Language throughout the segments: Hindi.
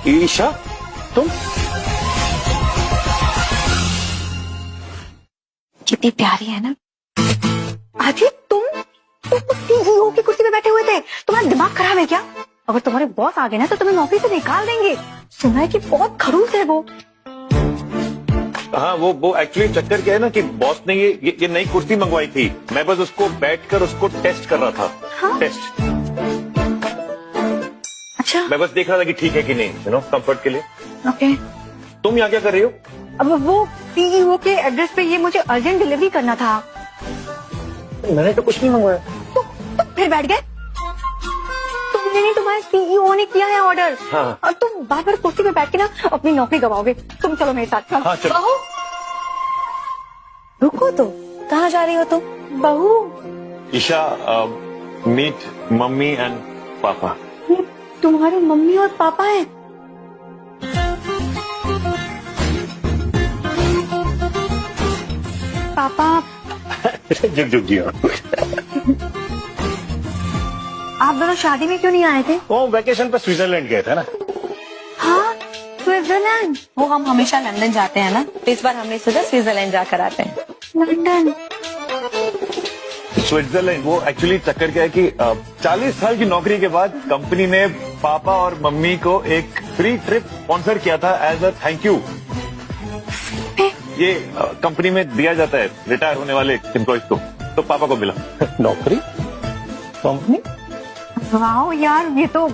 ईशा, तुम कितनी प्यारी है ना। आदि तुम सीईओ की कुर्सी पे बैठे हुए थे, तुम्हारा दिमाग खराब है क्या? अगर तुम्हारे बॉस आ गए ना तो तुम्हें नौकरी से निकाल देंगे। सुना है कि बहुत खड़ूस है वो। हाँ, वो एक्चुअली चक्कर क्या है ना कि बॉस ने ये नई कुर्सी मंगवाई थी। मैं बस उसको बैठकर उसको टेस्ट कर रहा था। हाँ? टेस्ट। अच्छा, मैं बस देख रहा था कि ठीक है कि नहीं, कंफर्ट के लिए। ओके। तुम यहाँ क्या कर रही हो? अब वो सीईओ के एड्रेस पे ये मुझे अर्जेंट डिलीवरी करना था। मैंने तो कुछ नहीं मंगवाया। तो फिर बैठ गए? तुमने नहीं, तुम्हारे सीईओ ने किया है ऑर्डर। हाँ। और तुम बार बार कुर्सी पे बैठ के ना अपनी नौकरी गवाओगे। तुम चलो मेरे साथ। हाँ, चलो। बहू, रुको तो, कहाँ जा रही हो तुम? बहू, ईशा, मीट मम्मी एंड पापा। ये तुम्हारे मम्मी और पापा हैं? पापा, जुग जुग जी। आप दोनों शादी में क्यों नहीं आए थे? वो वेकेशन पे स्विट्जरलैंड गए थे ना। हाँ, स्विट्जरलैंड। वो हम हमेशा लंदन जाते हैं ना, तो इस बार हमने सोचा स्विट्जरलैंड जाकर आते हैं। लंदन? स्विट्जरलैंड, वो एक्चुअली चक्कर क्या है कि 40 साल की नौकरी के बाद कंपनी ने पापा और मम्मी को एक फ्री ट्रिप स्पॉन्सर किया था एज अ थैंक यू। ये कंपनी में दिया जाता है रिटायर होने वाले एम्प्लॉयज को, तो पापा को मिला। नौकरी, कंपनी। वाह यार, ये तो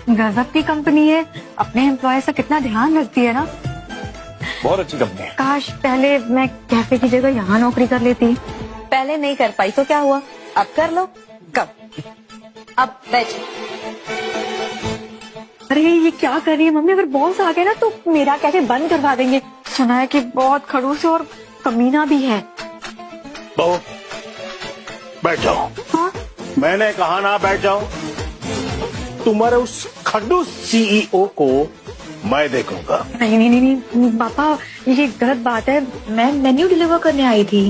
गजब की कंपनी है। अपने एम्प्लॉय से कितना ध्यान रखती है ना। बहुत अच्छी कंपनी है। काश पहले मैं कैफे की जगह यहाँ नौकरी कर लेती। पहले नहीं कर पाई तो क्या हुआ, अब कर लो। कब? अब बैठ। अरे ये क्या कर रही है मम्मी? अगर बॉस आ गए ना तो मेरा कैफे बंद करवा देंगे। सुना है कि बहुत खड़ूस है और कमीना भी है। बहू, बैठ जाओ। हाँ? मैंने कहा ना बैठ जाओ। तुम्हारे उस खड़ूस सीईओ को मैं देखूंगा। नहीं नहीं नहीं नहीं पापा, ये गलत बात है। मैं मेन्यू डिलीवर करने आई थी।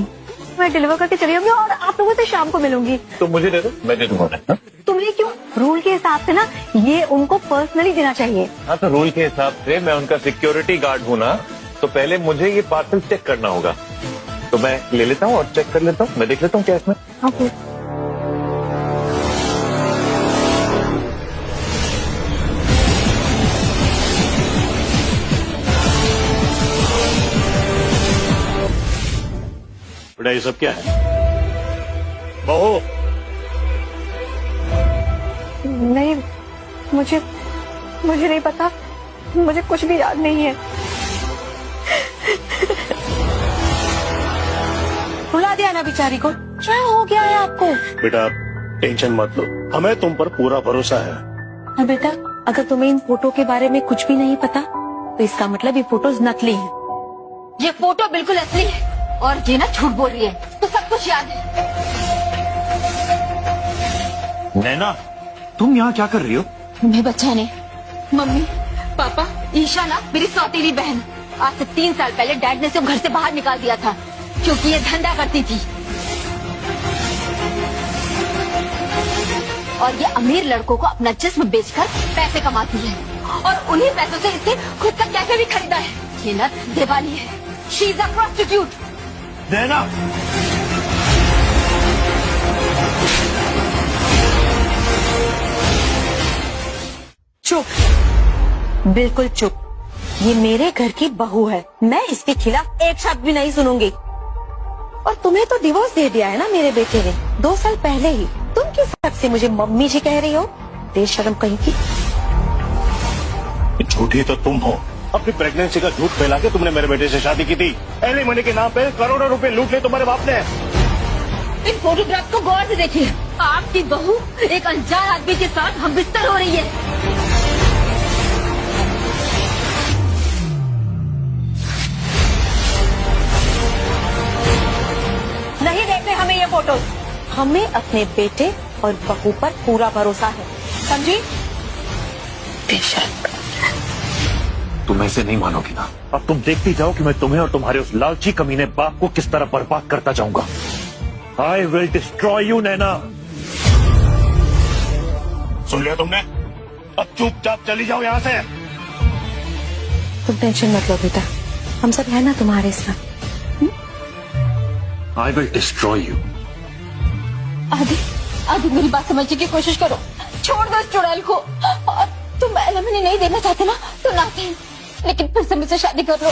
मैं डिलीवर करके चली जाऊंगी और आप लोगों से शाम को मिलूंगी। तो मुझे दे दो, मैं दे दूंगा। हाँ? तुम्हें क्यों? रूल के हिसाब से ना ये उनको पर्सनली देना चाहिए। हाँ, तो रूल के हिसाब से मैं उनका सिक्योरिटी गार्ड हूँ ना, तो पहले मुझे ये पार्सल चेक करना होगा। तो मैं ले लेता हूँ और चेक कर लेता हूँ। मैं देख लेता हूँ क्या इसमें। ओके। बेटा ये सब क्या है? बहू, नहीं, मुझे नहीं पता। मुझे कुछ भी याद नहीं है। रुला दिया ना बेचारी को। क्या हो गया है आपको? बेटा टेंशन मत लो, हमें तुम पर पूरा भरोसा है। हाँ बेटा, अगर तुम्हें इन फोटो के बारे में कुछ भी नहीं पता तो इसका मतलब ये फोटोज नकली है। ये फोटो बिल्कुल असली है और ये ना झूठ बोल रही है। तो सब कुछ याद है। नैना, तुम यहाँ क्या कर रही हो? तुम्हें बच्चा ने मम्मी पापा, ईशा ना मेरी सौतेली बहन। आज से 3 साल पहले डैड ने इसे घर से बाहर निकाल दिया था क्योंकि ये धंधा करती थी और ये अमीर लड़कों को अपना जिस्म बेचकर पैसे कमाती है और उन्हीं पैसों से इसने खुद का कैफे भी खरीदा है। ये ना दिवाली है। She is a prostitute. Naina, चुप, बिल्कुल चुप। ये मेरे घर की बहू है, मैं इसके खिलाफ एक शब्द भी नहीं सुनूंगी। और तुम्हें तो डिवोर्स दे दिया है ना मेरे बेटे ने 2 साल पहले ही। तुम किस हक से मुझे मम्मी जी कह रही हो? बेशर्म कहीं की। झूठी तो तुम हो। अपनी प्रेगनेंसी का झूठ फैला के तुमने मेरे बेटे से शादी की थी। एलिमनी के नाम पे करोड़ों रुपए लूट लिए तुम्हारे बाप ने। इन फोटोग्राफ को गौर से देखिए। आपकी बहू एक अनजान आदमी के साथ हम बिस्तर हो रही है। नहीं देखते हमें ये फोटो। हमें अपने बेटे और बहू पर पूरा भरोसा है, समझी? बेशर्म। तुम ऐसे नहीं मानोगी ना। अब तुम देखती जाओ कि मैं तुम्हें और तुम्हारे उस लालची कमीने बाप को किस तरह बर्बाद करता जाऊंगा। आई विल डिस्ट्रॉय यू नैना। सुन लिया तुमने? अब चुपचाप चली जाओ यहाँ से। तुम टेंशन मत लो बेटा, हम सब है ना तुम्हारे साथ। I will destroy you. आदि, आदि मेरी बात समझने की कोशिश करो, छोड़ दो इस चुड़ैल को। और तुम एलिमनी नहीं देना चाहते ना तो ना दें, लेकिन फिर से मुझसे शादी कर लो,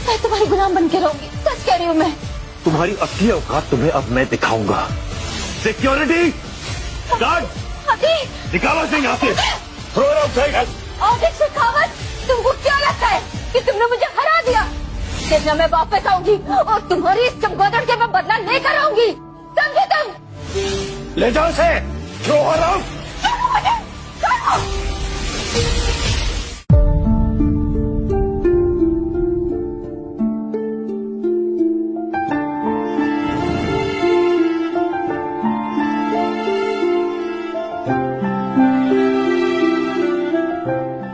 मैं तुम्हारी गुलाम बन के रहूंगी, सच कह रही हूँ मैं। तुम्हारी असली औकात तुम्हें अब मैं दिखाऊंगा। सिक्योरिटी गार्ड, आदि, निकालो इसे यहाँ से। Throw it outside. Adi Shekhawat, तुमको क्या लगता है कि तुमने मुझे हरा दिया? देखना मैं वापस आऊंगी और तुम्हारी इस चमगादड़ से मैं बदला लेकर आऊंगी, समझे तुम? ले जाओ उसे, थ्रो हर आउट।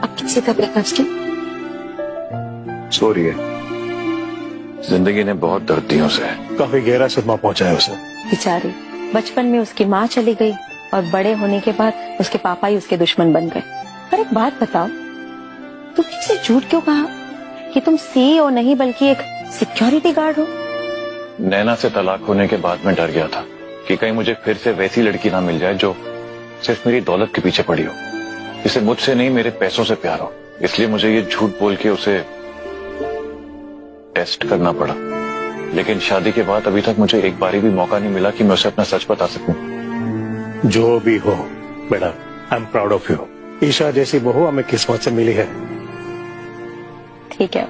अब किसी का ब्रेकअप की सो रही है। जिंदगी ने बहुत दर्द दिया उसे। काफी गहरा सदमा पहुंचा है उसे। बेचारी, बचपन में उसकी माँ चली गई और बड़े होने के बाद उसके पापा ही उसके दुश्मन बन गए। पर एक बात बताओ, तुमने इसे झूठ क्यों कहा कि तुम सीईओ नहीं बल्कि एक सिक्योरिटी गार्ड हो? नैना से तलाक होने के बाद मैं डर गया था कि कहीं मुझे फिर से वैसी लड़की ना मिल जाए जो सिर्फ मेरी दौलत के पीछे पड़ी हो, जिसे मुझसे नहीं मेरे पैसों से प्यार हो। इसलिए मुझे ये झूठ बोल के उसे टेस्ट करना पड़ा। लेकिन शादी के बाद अभी तक मुझे एक बारी भी मौका नहीं मिला कि मैं उसे अपना सच बता सकूं। जो भी हो बेटा, I am proud of you. Isha जैसी बहू हमें किस्मत से मिली है। ठीक है,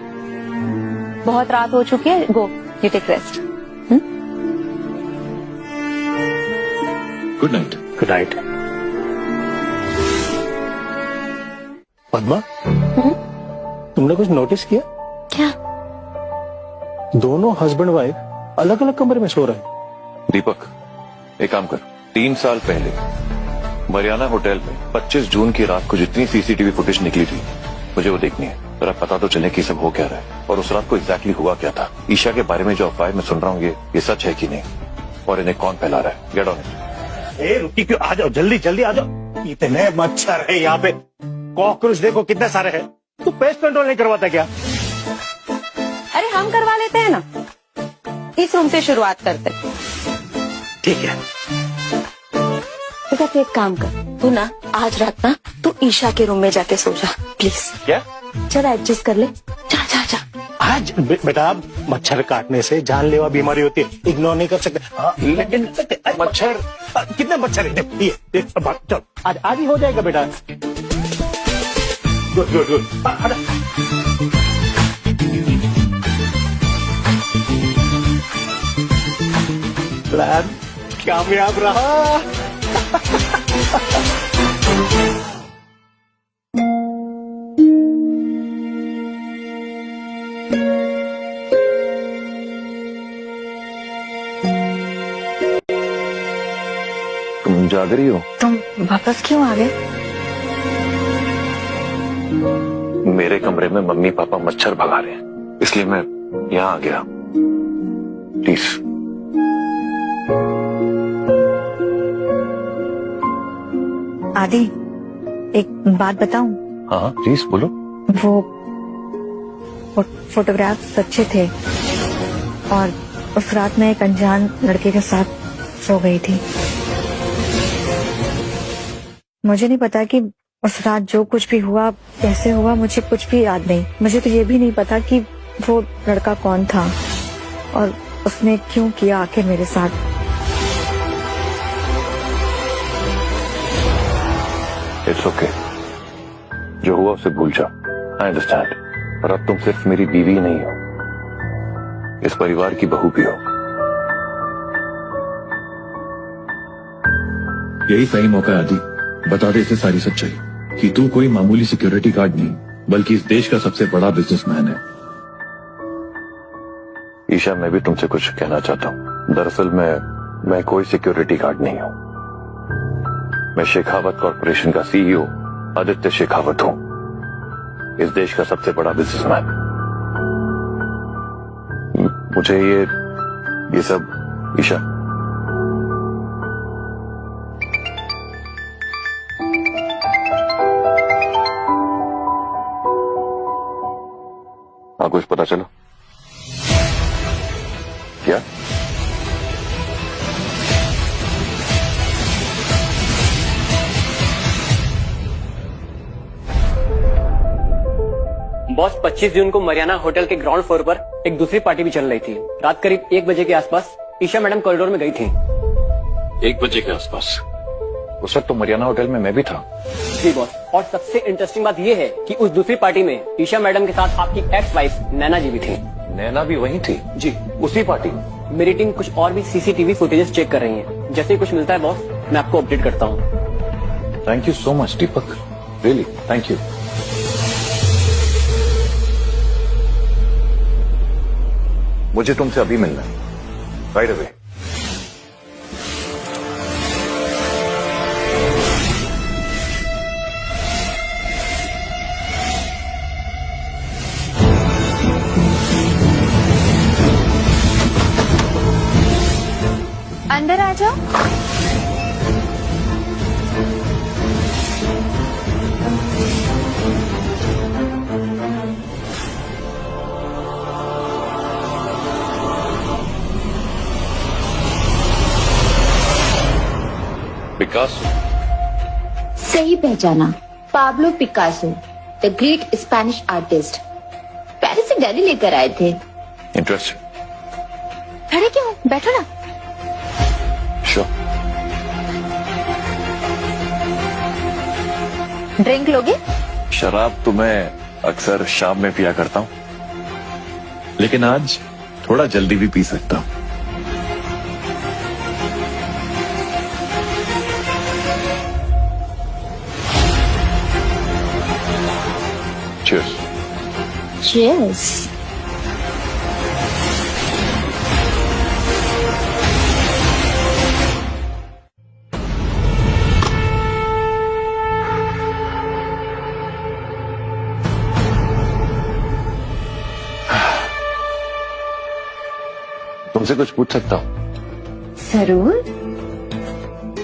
बहुत रात हो चुकी है, go you take rest. Good night. Good night. Padma, तुमने कुछ नोटिस किया? क्या? दोनों हस्बैंड वाइफ अलग अलग कमरे में सो रहे हैं। दीपक, एक काम कर, 3 साल पहले मरियाना होटल में 25 जून की रात को जितनी सीसीटीवी फुटेज निकली थी, मुझे वो देखनी है। जरा पता तो चले कि सब हो क्या रहा है और उस रात को एग्जैक्टली हुआ क्या था। ईशा के बारे में जो अफवाह मैं सुन रहा हूँ ये सच है कि नहीं, और इन्हें कौन फैला रहा है। Get on it. ए रुकी क्यों? आ जाओ, जल्दी जल्दी आ जाओ। इतने मच्छर है यहाँ पे, कॉकरोच देखो कितने सारे हैं। तू पेस्ट कंट्रोल नहीं करवाता क्या? अरे हम करवा लेते हैं ना, इस रूम से शुरुआत करते। ठीक है। बेटा तू एक काम कर, तू ना आज रात ना तू ईशा के रूम में जाके सो जा प्लीज। क्या? चल एडजस्ट कर ले, जा जा जा। आज बेटा, मच्छर काटने से जानलेवा बीमारी होती है, इग्नोर नहीं कर सकते। हाँ, लेकिन मच्छर कितने मच्छर है? चल आज ही हो जाएगा बेटा। Good good good. प्लान कामयाब रहा। तुम जाग रही हो? तुम वापस क्यों आ गए? मेरे कमरे में मम्मी पापा मच्छर भगा रहे हैं, इसलिए मैं यहाँ आ गया। प्लीज। आदि, एक बात बताऊं? हाँ प्लीज बोलो। वो फोटोग्राफ्स अच्छे थे और उस रात मैं एक अनजान लड़के के साथ सो गई थी। मुझे नहीं पता कि उस रात जो कुछ भी हुआ कैसे हुआ, मुझे कुछ भी याद नहीं। मुझे तो ये भी नहीं पता कि वो लड़का कौन था और उसने क्यों किया आखिर मेरे साथ। इट्स ओके, जो हुआ उसे भूल जा। आई अंडरस्टैंड, पर अब तुम सिर्फ मेरी बीवी ही नहीं हो, इस परिवार की बहू भी हो। यही सही मौका है आदि, बता दे इसे सारी सच्चाई कि तू कोई मामूली सिक्योरिटी गार्ड नहीं बल्कि इस देश का सबसे बड़ा बिजनेसमैन है। ईशा, मैं भी तुमसे कुछ कहना चाहता हूँ। दरअसल मैं कोई सिक्योरिटी गार्ड नहीं हूँ। मैं शेखावत कॉर्पोरेशन का सीईओ आदित्य शेखावत हूँ, इस देश का सबसे बड़ा बिजनेसमैन। मुझे ये सब ईशा, कुछ पता चला? क्या? बॉस 25 जून को मरियाना होटल के ग्राउंड फ्लोर पर एक दूसरी पार्टी भी चल रही थी। रात करीब 1 बजे के आसपास ईशा मैडम कॉरिडोर में गई थी। 1 बजे के आसपास? उस वक्त तो मरियाना होटल में मैं भी था। जी बॉस, और सबसे इंटरेस्टिंग बात यह है कि उस दूसरी पार्टी में ईशा मैडम के साथ आपकी एक्स वाइफ नैना जी भी थी। नैना भी वहीं थी? जी, उसी पार्टी? मेरी टीम कुछ और भी सीसीटीवी फुटेजेस चेक कर रही है। जैसे ही कुछ मिलता है बॉस, मैं आपको अपडेट करता हूँ। Thank you so much Deepak, really thank you. मुझे तुमसे अभी मिलना है, राइट अवे। अंदर आ जाओ। पिकासो? सही पहचाना, Pablo Picasso, the great Spanish artist. Paris से दिल्ली लेकर आए थे। इंटरेस्टिंग। खड़े क्यों, बैठो ना। श्योर। ड्रिंक लोगे? शराब तो मैं अक्सर शाम में पिया करता हूँ, लेकिन आज थोड़ा जल्दी भी पी सकता हूँ। Cheers. Cheers. तुमसे कुछ पूछ सकता हूँ? जरूर,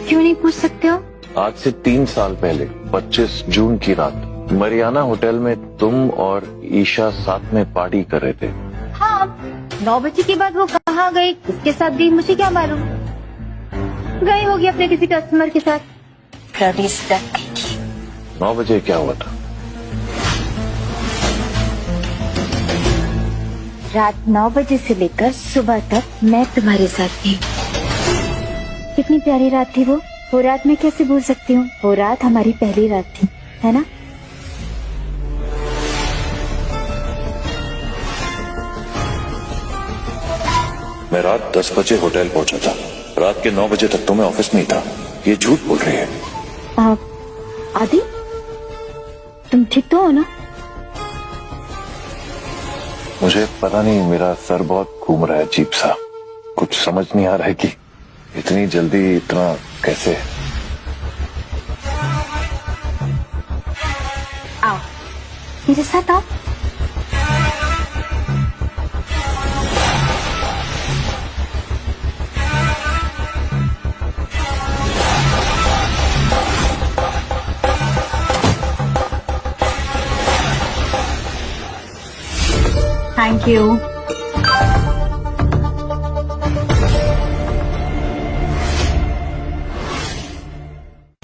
क्यों नहीं पूछ सकते हो? आज से 3 साल पहले 25 जून की रात मरियाना होटल में तुम और ईशा साथ में पार्टी कर रहे थे। हाँ, 9 बजे के बाद वो कहाँ गई, किसके साथ गई, मुझे क्या मालूम। गई होगी अपने किसी कस्टमर के साथ। 9 बजे क्या हुआ था? रात 9 बजे से लेकर सुबह तक मैं तुम्हारे साथ थी। कितनी प्यारी रात थी वो रात मैं कैसे भूल सकती हूँ। वो रात हमारी पहली रात थी, है ना? मैं रात 10 बजे होटल पहुंचा था। रात के 9 बजे तक तो मैं ऑफिस में ही था। ये झूठ बोल रही है। आदि, तुम ठीक तो हो ना? मुझे पता नहीं, मेरा सर बहुत घूम रहा है अजीब सा। कुछ समझ नहीं आ रहा है कि इतनी जल्दी इतना कैसे। आओ मेरे साथ आओ। Thank you.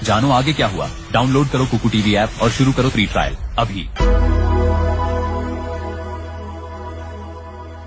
जानो आगे क्या हुआ? डाउनलोड करो कुकू टीवी ऐप और शुरू करो फ्री ट्रायल अभी।